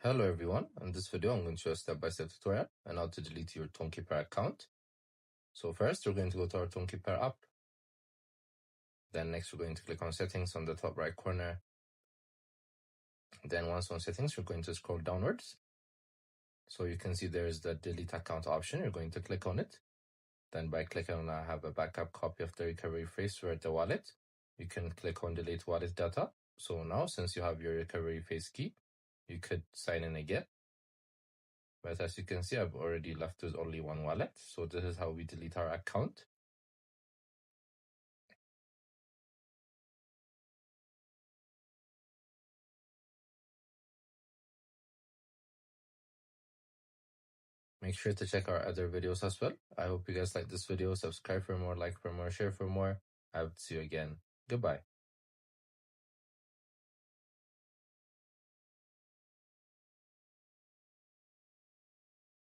Hello everyone, in this video I'm going to show a step-by-step tutorial on how to delete your Tonkeeper account. So first we're going to go to our Tonkeeper app. Then next we're going to click on settings on the top right corner. Then once on settings we're going to scroll downwards. So you can see there's the delete account option. You're going to click on it. Then by clicking on I have a backup copy of the recovery phrase for the wallet, you can click on delete wallet data. So now since you have your recovery phrase key, you could sign in again. But as you can see, I've already left with only one wallet. So this is how we delete our account. Make sure to check our other videos as well. I hope you guys like this video. Subscribe for more, like for more, share for more. I hope to see you again. Goodbye.